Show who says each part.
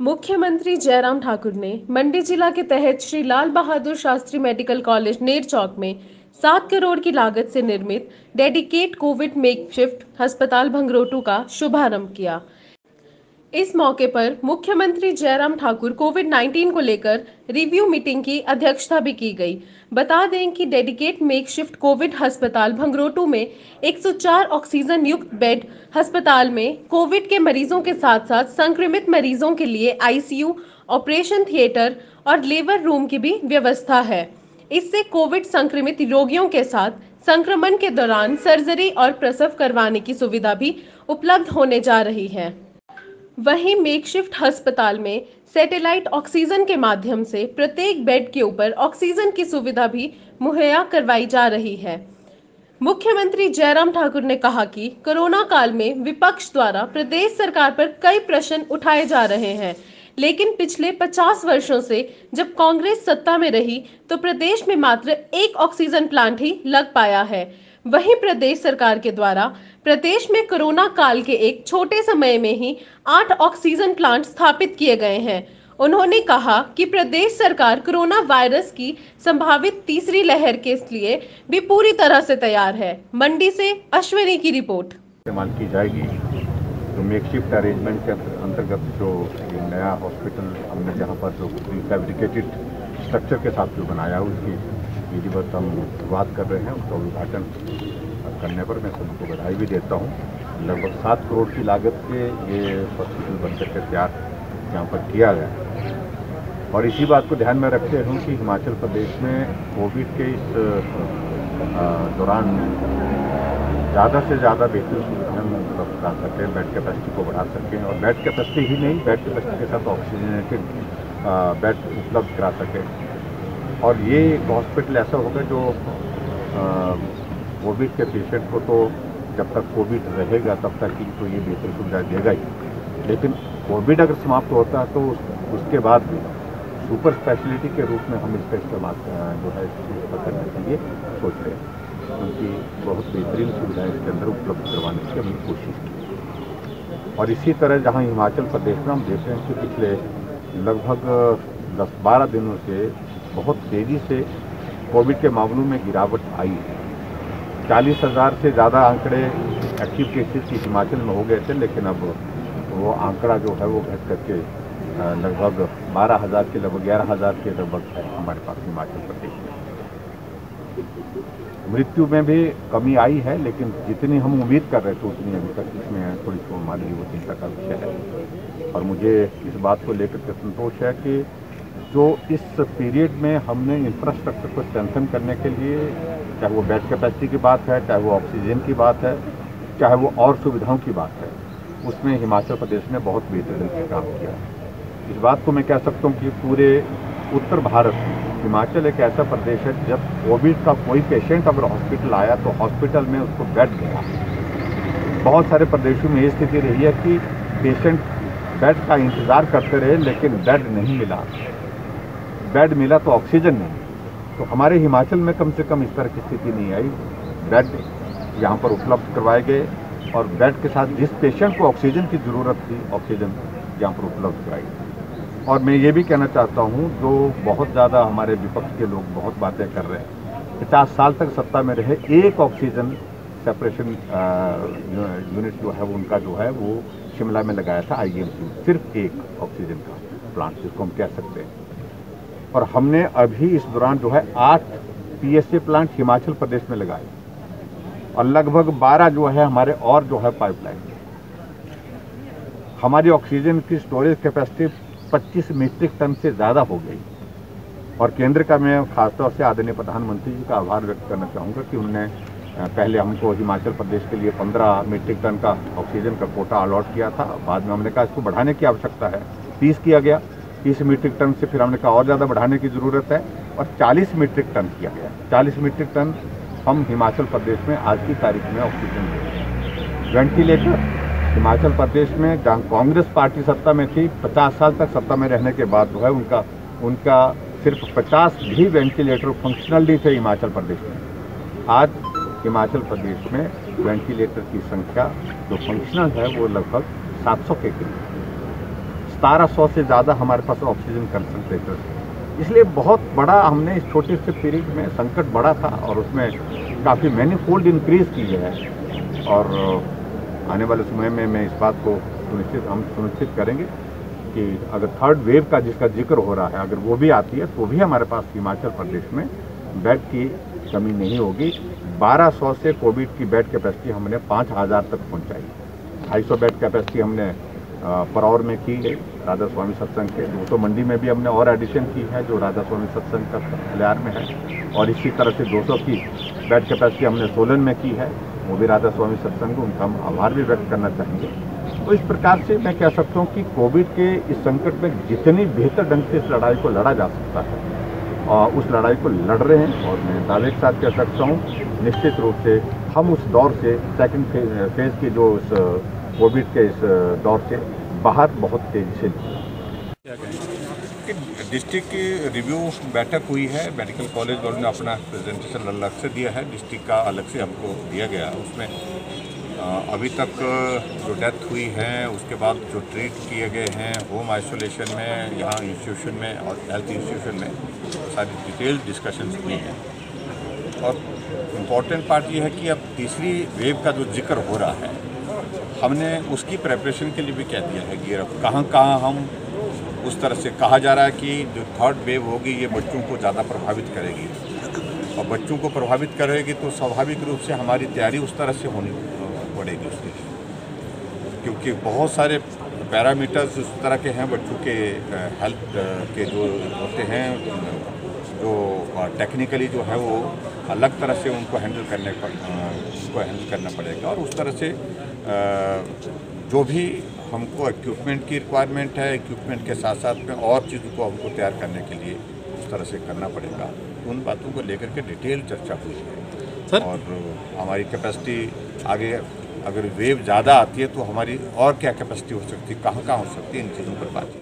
Speaker 1: मुख्यमंत्री जयराम ठाकुर ने मंडी जिला के तहत श्री लाल बहादुर शास्त्री मेडिकल कॉलेज नेरचौक में 7 करोड़ की लागत से निर्मित डेडिकेट कोविड मेकशिफ्ट अस्पताल भंगरोटू का शुभारंभ किया। इस मौके पर मुख्यमंत्री जयराम ठाकुर कोविड-19 को लेकर रिव्यू मीटिंग की अध्यक्षता भी की गई। बता दें कि डेडिकेट मेकशिफ्ट कोविड अस्पताल भंगरोटू में 104 ऑक्सीजन युक्त बेड अस्पताल में कोविड के मरीजों के साथ साथ संक्रमित मरीजों के लिए आईसीयू, ऑपरेशन थिएटर और लेबर रूम की भी व्यवस्था है। इससे कोविड संक्रमित रोगियों के साथ संक्रमण के दौरान सर्जरी और प्रसव करवाने की सुविधा भी उपलब्ध होने जा रही है। वहीं मेकशिफ्ट अस्पताल में सैटेलाइट ऑक्सीजन के माध्यम से प्रत्येक बेड के ऊपर ऑक्सीजन की सुविधा भी मुहैया करवाई जा रही है। मुख्यमंत्री जयराम ठाकुर ने कहा कि कोरोना काल में विपक्ष द्वारा प्रदेश सरकार पर कई प्रश्न उठाए जा रहे हैं, लेकिन पिछले 50 वर्षों से जब कांग्रेस सत्ता में रही तो प्रदेश में मात्र एक ऑक्सीजन प्लांट ही लग पाया है। वहीं प्रदेश सरकार के द्वारा प्रदेश में कोरोना काल के एक छोटे समय में ही 8 ऑक्सीजन प्लांट स्थापित किए गए हैं। उन्होंने कहा कि प्रदेश सरकार कोरोना वायरस की संभावित तीसरी लहर के लिए भी पूरी तरह से तैयार है। मंडी से अश्विनी की रिपोर्ट।
Speaker 2: इस्तेमाल की जाएगी तो मेकशिफ्ट अरेंजमेंट के अंतर्गत जो नया हॉस्पिटल हमने जहाँ पर जो फैब्रिकेटेड स्ट्रक्चर के साथ जो बनाया उसकी विधिवत हम शुरुआत कर रहे हैं। उसका उद्घाटन करने पर मैं सभी को बधाई भी देता हूँ। लगभग 7 करोड़ की लागत से ये हॉस्पिटल बनकर के तैयार यहाँ पर किया गया और इसी बात को ध्यान में रखते हुए कि हिमाचल प्रदेश में कोविड के इस दौरान ज़्यादा से ज़्यादा बेहतर सुविधाएं उपलब्ध करा सकें, बेड कैपेसिटी को बढ़ा सकें और बेड कैपेसिटी ही नहीं, बेड कैपेसिटी के साथ ऑक्सीजनेटेड बेड उपलब्ध करा सकें। और ये एक हॉस्पिटल ऐसा होगा जो कोविड के पेशेंट को तो जब तक कोविड रहेगा तब तक ही तो ये बेहतर सुविधा देगा ही, लेकिन कोविड अगर समाप्त होता है तो उसके बाद भी सुपर स्पेशलिटी के रूप में हम इसका इस्तेमाल जो है करने के लिए सोच रहे हैं, क्योंकि बहुत बेहतरीन सुविधाएं इसके अंदर उपलब्ध करवाने की हमने कोशिश की। और इसी तरह जहां हिमाचल प्रदेश में हम देख रहे हैं कि पिछले लगभग 10-12 दिनों से बहुत तेज़ी से कोविड के मामलों में गिरावट आई है। 40,000 से ज़्यादा आंकड़े एक्टिव केसेस की हिमाचल में हो गए थे, लेकिन अब वो आंकड़ा जो है वो घट करके लगभग 12,000 के लगभग 11,000 के लगभग है हमारे पास हिमाचल प्रदेश में। मृत्यु में भी कमी आई है, लेकिन जितनी हम उम्मीद कर रहे थे उतनी अभी तक इसमें थोड़ी सी हमारी वो चिंता का विषय है। और मुझे इस बात को लेकर के संतोष है कि जो इस पीरियड में हमने इंफ्रास्ट्रक्चर को स्ट्रेंथन करने के लिए, चाहे वो बेड कैपेसिटी की बात है, चाहे वो ऑक्सीजन की बात है, चाहे वो और सुविधाओं की बात है, उसमें हिमाचल प्रदेश ने बहुत बेहतरीन से काम किया है। इस बात को मैं कह सकता हूँ कि पूरे उत्तर भारत में हिमाचल एक ऐसा प्रदेश है जब कोविड का कोई पेशेंट अगर हॉस्पिटल आया तो हॉस्पिटल में उसको बेड मिला। बहुत सारे प्रदेशों में ये स्थिति रही है कि पेशेंट बेड का इंतज़ार करते रहे लेकिन बेड नहीं मिला, बेड मिला तो ऑक्सीजन नहीं। तो हमारे हिमाचल में कम से कम इस तरह की स्थिति नहीं आई। बेड यहाँ पर उपलब्ध करवाए गए और बेड के साथ जिस पेशेंट को ऑक्सीजन की ज़रूरत थी, ऑक्सीजन यहाँ पर उपलब्ध कराई। और मैं ये भी कहना चाहता हूँ, जो बहुत ज़्यादा हमारे विपक्ष के लोग बहुत बातें कर रहे हैं, 50 साल तक सत्ता में रहे, एक ऑक्सीजन सेपरेशन यूनिट जो है उनका जो है वो शिमला में लगाया था आईजीएमसी, सिर्फ एक ऑक्सीजन का प्लांट जिसको हम कह सकते हैं। और हमने अभी इस दौरान जो है 8 पीएसए प्लांट हिमाचल प्रदेश में लगाए और लगभग 12 जो है हमारे और जो है पाइपलाइन। हमारी ऑक्सीजन की स्टोरेज कैपेसिटी 25 मीट्रिक टन से ज़्यादा हो गई। और केंद्र का मैं खासतौर से आदरणीय प्रधानमंत्री जी का आभार व्यक्त करना चाहूँगा कि उन्होंने पहले हमको हिमाचल प्रदेश के लिए 15 मीट्रिक टन का ऑक्सीजन का कोटा अलॉट किया था। बाद में हमने कहा इसको बढ़ाने की आवश्यकता है, 30 किया गया, 30 मीट्रिक टन से फिर हमने कहा और ज़्यादा बढ़ाने की ज़रूरत है और 40 मीट्रिक टन किया गया। 40 मीट्रिक टन हम हिमाचल प्रदेश में आज की तारीख में ऑक्सीजन दे रहे हैं। वेंटिलेटर हिमाचल प्रदेश में जहाँ कांग्रेस पार्टी सत्ता में थी, 50 साल तक सत्ता में रहने के बाद जो है उनका सिर्फ 50 भी वेंटिलेटर फंक्शनल नहीं थे हिमाचल प्रदेश में। आज हिमाचल प्रदेश में वेंटिलेटर की संख्या जो फंक्शनल है वो लगभग 700 के करीब, 1700 से ज़्यादा हमारे पास ऑक्सीजन कंसंट्रेटर, इसलिए बहुत बड़ा हमने इस छोटे से पीरियड में संकट बड़ा था और उसमें काफ़ी मैनीफोल्ड इंक्रीज की है। और आने वाले समय में मैं इस बात को सुनिश्चित करेंगे कि अगर थर्ड वेव का जिसका जिक्र हो रहा है, अगर वो भी आती है तो भी हमारे पास हिमाचल प्रदेश में बेड की कमी नहीं होगी। 1200 से कोविड की बेड कैपेसिटी हमने 5000 तक पहुंचाई। 250 बेड कैपेसिटी हमने परौर में की है राधा स्वामी सत्संग के। 200 मंडी में भी हमने और एडिशन की है जो राधा स्वामी सत्संग का खलियार में है, और इसी तरह से 200 की बेड कैपेसिटी हमने सोलन में की है, वो भी राधा स्वामी सत्संग, उनका हम आभार भी व्यक्त करना चाहेंगे। तो इस प्रकार से मैं कह सकता हूँ कि कोविड के इस संकट में जितनी बेहतर ढंग से इस लड़ाई को लड़ा जा सकता है और उस लड़ाई को लड़ रहे हैं। और मैं दावे के साथ कह सकता हूँ निश्चित रूप से हम उस दौर से सेकंड फेज के जो इस कोविड के इस दौर से बाहर बहुत तेजी से
Speaker 3: डिस्ट्रिक्ट की रिव्यू बैठक हुई है। मेडिकल कॉलेज वालों ने अपना प्रेजेंटेशन अलग से दिया है, डिस्ट्रिक्ट का अलग से हमको दिया गया। उसमें अभी तक जो डेथ हुई है, उसके बाद जो ट्रीट किए गए हैं होम आइसोलेशन में, यहाँ इंस्टीट्यूशन में और हेल्थ इंस्टीट्यूशन में, सारी डिटेल डिस्कशंस हुई हैं। और इम्पॉर्टेंट पार्ट ये है कि अब तीसरी वेव का जो जिक्र हो रहा है, हमने उसकी प्रेपरेशन के लिए भी कह दिया है कि अब कहाँ हम उस तरह से कहा जा रहा है कि जो थर्ड वेव होगी ये बच्चों को ज़्यादा प्रभावित करेगी, और बच्चों को प्रभावित करेगी तो स्वाभाविक रूप से हमारी तैयारी उस तरह से होनी पड़ेगी उसके लिए, क्योंकि बहुत सारे पैरामीटर्स उस तरह के हैं बच्चों के हेल्थ के जो होते हैं, जो टेक्निकली जो है वो अलग तरह से उनको हैंडल करना पड़ेगा। और उस तरह से जो भी हमको इक्विपमेंट की रिक्वायरमेंट है, इक्विपमेंट के साथ साथ में और चीज़ों को हमको तैयार करने के लिए उस तरह से करना पड़ेगा। उन बातों को लेकर के डिटेल चर्चा हुई है सर। और हमारी कैपेसिटी आगे अगर वेव ज़्यादा आती है तो हमारी और क्या कैपेसिटी हो सकती है, कहाँ हो सकती है, इन चीज़ों पर बात